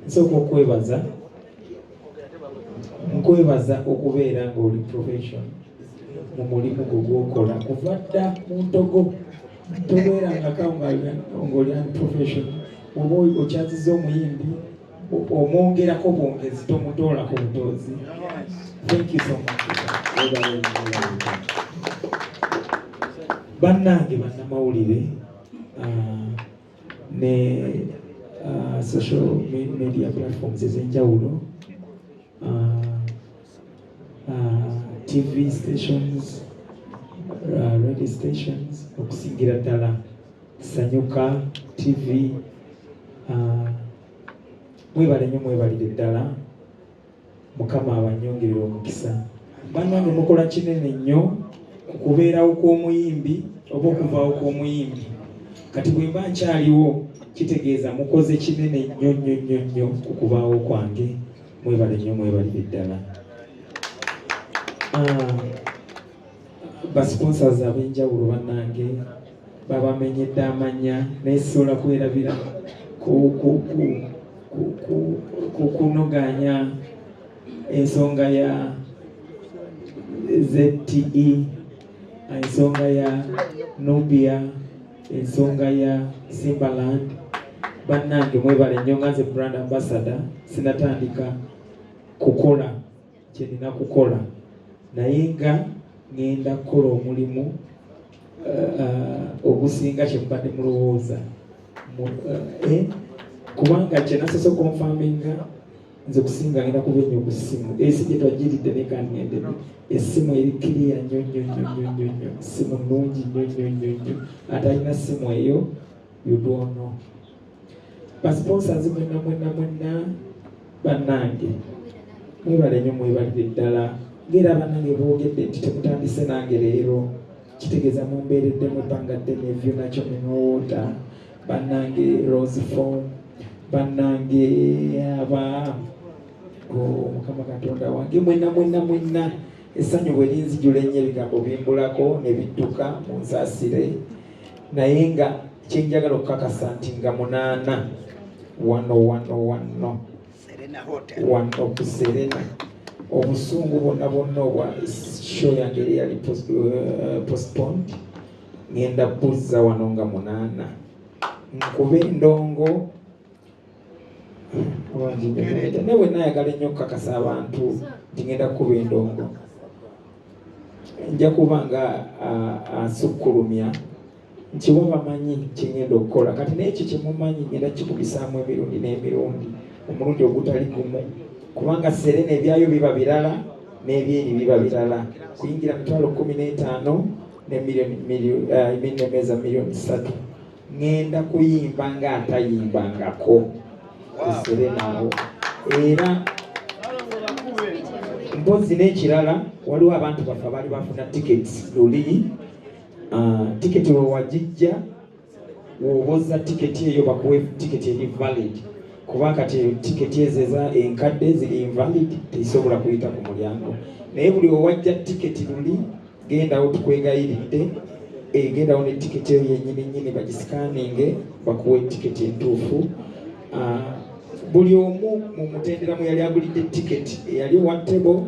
nsooka nkwebaza okubeera ng'oli profession mu mulimu gwo gw'okola kuva dda mu ntogo tobeerangako ng'oli profession oba okyaziza omuyimbi omwongerako bwongezi tomutoolako butoozi. Thank you so much. Bannange bannamawulire ne social media platforms ez'enjawulo, TV stations, radio stations, okusingira ddala Sanyuka TV, mwebale nnyo mwebalire ddala, Mukama abanyongerera omukisa. Bannange mukola kinene nnyo okubeerawo kw'omuyimbi oba okuvaawo kw'omuyimbi. Kati bwe mba nkyaliwo kitegeeza mukoze kinene nnyo ku kubaawo kwange. Mwebale nnyo mwebalire ddala. Basponsors ab'enjawulo bannange babamenyedde amanya naye sisobola kwerabira kunoganya ensonga ya ZTE, ensonga ya Nubia, ensonga ya Simbaland. Bannange mwebale nnyo nga nze brand ambassador sinatandika kukola kye nina kukola naye nga ngenda kukola omulimu ogusinga kye mbadde mulowooza kubanga kye nasoose konfaminga nze kusinga ngenda kuba ennyo ku ssimu. Esi gye twagiridde ne kangende essimu eri kiriya nnyo, essimu nnungi nnyo. Ate alina ssimu eyo you don't know. Basponsors mwenna bannange mwebale nnyo mwebalire ddala. Ngera bannange boogedde nti temutandise nange leero kitegeeza mumbeeredde mwepangadde n'evyo nakyo menowoota. Bannange Rosefo, bannange aba Mukama Katonda wange mwenna essanyu bwe linzijula ennyo ebigambo bimbulako ne bidduka munsaasire naye nga kyenjagala okukakasa nti nga 8 wano ku Serena obusungu bonna obwa show yange eri yali postponed ngenda buzza wano nga 8 nkube endongo newe nayagala ennyo okukakasa abantu nti ngenda kukuba endongo. Nja kuba nga asukkulumya nkiwa bamanyi kyengenda okukola kati naye ekyo kyemumanyi ngenda kikubisaamu emirundi n'emirundi omulundi ogutali gumu kubanga Serena ebyayo biba birala n'ebyeri biba birala. Kuyingira 15,000 n'emmeeza miliyoni 3 ngenda kuyimba nga atayimbangako Serena awo. Era mpozi n'ekirala waliwo abantu baffe abaali bafuna tickets luli ticket wewagijja woboza ticket eyo bakuwe ticket eri valid kuba kati ticket ezo enkadde ziri invalid tezisobola kuyita ku mulyango naye buli wewajja ticket luli gendawo tukwegayiridde gendawo ne ticket eyo yennyini bagisikaninge bakuwe ticket entuufu. Buli omu mu mutendera mwe yali agulidde ticket eyali owa table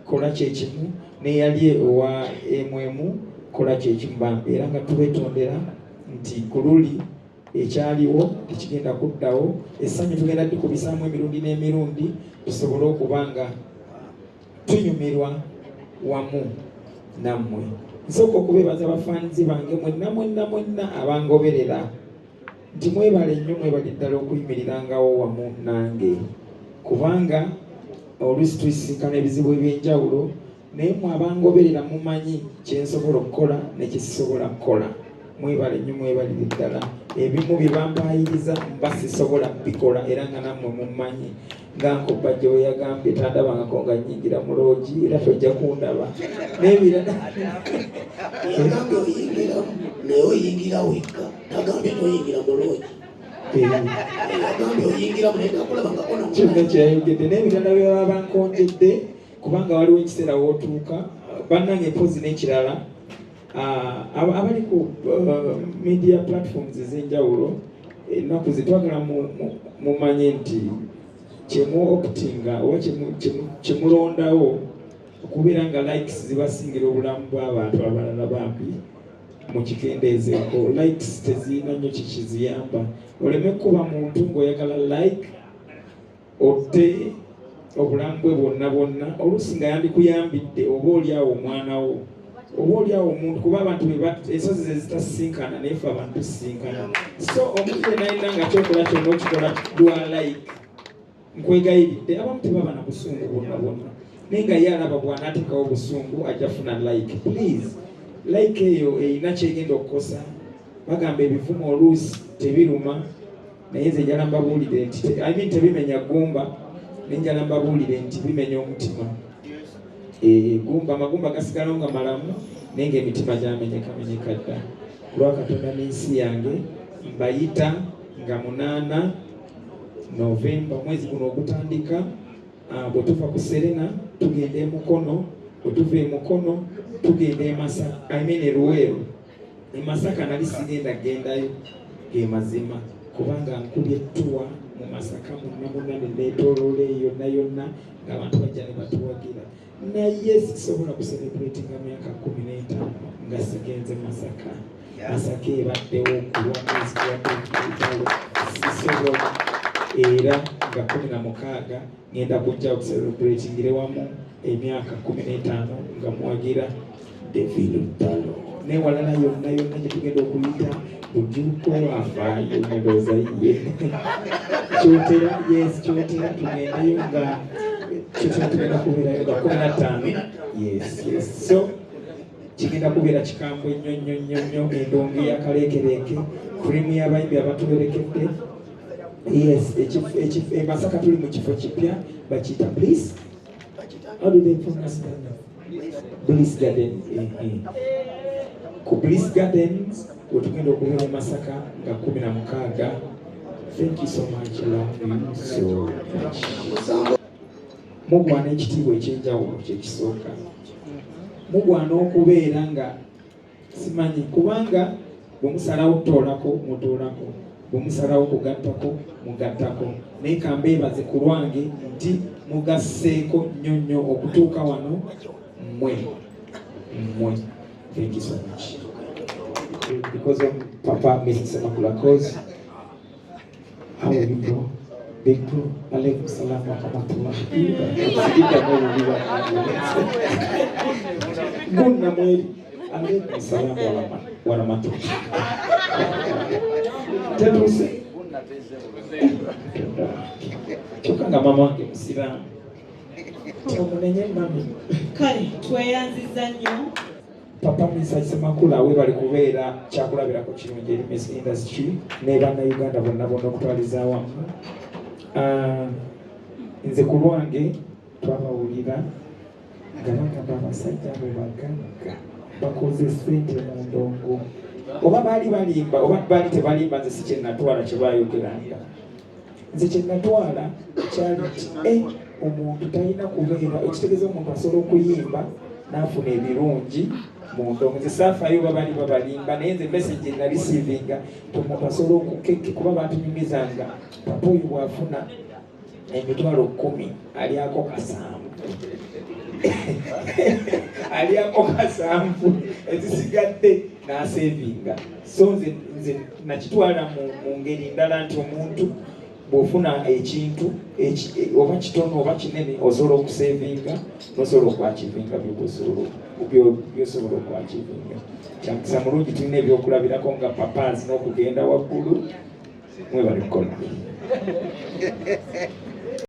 kola kyekimu n'eyali owa MM kola kyekimu bambi era nga tubetondera nti ku luli ekyaliwo tekigenda kuddawo. Essanyu tugenda tukubisaamu emirundi n'emirundi tusobole okuba nga tunyumirwa wamu nammwe. Nsooka okubeebaza bafaanizi bange mwenna abangoberera nti mwebale nnyo mwebale ddala okuyimirirangawo wamu nange kubanga oluusi tuyisinkana ebizibu eby'enjawulo naye mwe abangoberera mumanyi kyensobola okukola nekisisobola kukola. Mwebale nnyo mwebalire ddala. Ebimu bye bampayiriza mba sisobola bikola era nga nammwe mumanyi nga Nkobajja we yagambye tandabangako nga nnyingira mu loogi era tojja kundaba n'ebirala yagambye oyingiramu naye oyingira wekka nagambye noyingira mu loogi yagambye oyingiramu naye takulabangako kyonna kyayogedde n'ebirala bye baba bankonjedde kubanga waliwo ekiseera wootuuka. Bannange mpozi n'ekirala abali ku media platforms ez'enjawulo ennaku ze twagala mumanye nti kyemu optinga oba kyemulondawo okubeera nga likes zibasingira obulamu bw'abantu abalala bambi mu kikendeezeeko. Likes tezirina nnyo kikiziyamba. Oleme kuba muntu ng'oyagala like otte obulamu bwe bwonna oluusi nga yandikuyambidde oba oliawo omwanawo oba oliawo omuntu, kuba abantu ensozi ze zitasisinkana naye ffe abantu tusisinkana. So omuntu yenalina nga kyokola kyonna okikola lwa like, nkwegayiridde abamu tebaba na busungu bwonna naye nga ye alaba bw'anaatekawo obusungu ajja funa like. Please, like eyo erina kyegenda okukosa. Bagamba ebivumo oluusi tebiruma naye nze njala mbabuulire nti tebimenya gumba naye njala mbabuulire nti bimenya omutima. Gumba amagumba gasigalawo nga malamu naye ng'emitima gyamenyekamenyeka dda. Ku lwa Katonda n'ensi yange mbayita nga 8 Novemba mwezi guno ogutandika. Bwe tuva ku Serena tugenda e Mukono, bwe tuva e Mukono tugenda e Masaka, e Luweero. E Masaka nali sigenda gendayo ge mazima kubanga nkubye ettuwa mu Masaka munna ne neetooloola eyo yonna ng'abantu bajja ne batuwagira. Naye sisobola kucelebratinga myaka 15 nga sigenze Masaka. Masaka ebaddewo okulwa mwezi gwa sisobola. Era nga 16 ngenda kujja okucelebratingire wamu emyaka 15 nga mwagira David Lutalo. Newalala yonna gye tugenda okuyita bujuko afaayo ndowooza ye. Kyotera tugendayo nga tugenda kubeerayo nga 15. Yes. So kigenda kubeera kikambwe nnyo endongo eyakaleekereke kurimu y'abayimbi abatuberekedde. Yes, e Masaka tuli mu kifo kipya bakiyita Bliss. How do they pronounce that? Bliss Garden. Ku Bliss Gardens wetugenda okubeera e Masaka nga 16. Thank you so much. Love you so much. Mugwana ekitiibwa ekyenjawulo kyekisooka. Mugwana okubeera nga simanyi kubanga bwe musalawo kutoolako mutoolako, bwe musalawo kugattako mugattako. Naye ka mbeebaze ku lwange nti mugasseeko nnyo okutuuka wano mmwe. Thank you so much. Because of Papa Mrs. Semakulakoz. How are you, bro? Big bro, alaikum salam wa rahmatullah. Guna mweli, alaikum salam wa rahmatullah. Tetuse. Chokanga mama wange Musiramu. Omunenye mami. Kale, tweyanziza nnyo. Papa Mrs. Semakula bali kubeera kyakulabirako kirungi eri music industry ne bannayuganda bonna okutwaliza awamu. Nze ku lwange twabawulira nga bagamba abasajja abo bagagga bakoze ssente mu ndongo. Oba baali balimba oba baali tebalimba, nze si kyenatwala kyebayogeranga. Nze kyenatwala kyali nti omuntu talina kubeera ekitegeeza omuntu asobola okuyimba n'afuna ebirungi mu ndongo. Nze saafaayo oba baali babalimba naye nze message na receivinga omuntu asobola okukeke kuba batunyumizanga papa oyo bw'afuna emitwalo 10 alyako kasanvu alyako kasanvu ezisigadde n'asevinga. So nze nakitwala mu ngeri ndala nti omuntu bw'ofuna ekintu oba kitono oba kinene osobola okusevinga n'osobola okwakivinga by'osobola okwakivinga. Kyamukisa mulungi tulina ebyokulabirako nga papazi n'okugenda waggulu. Mwebale kukola.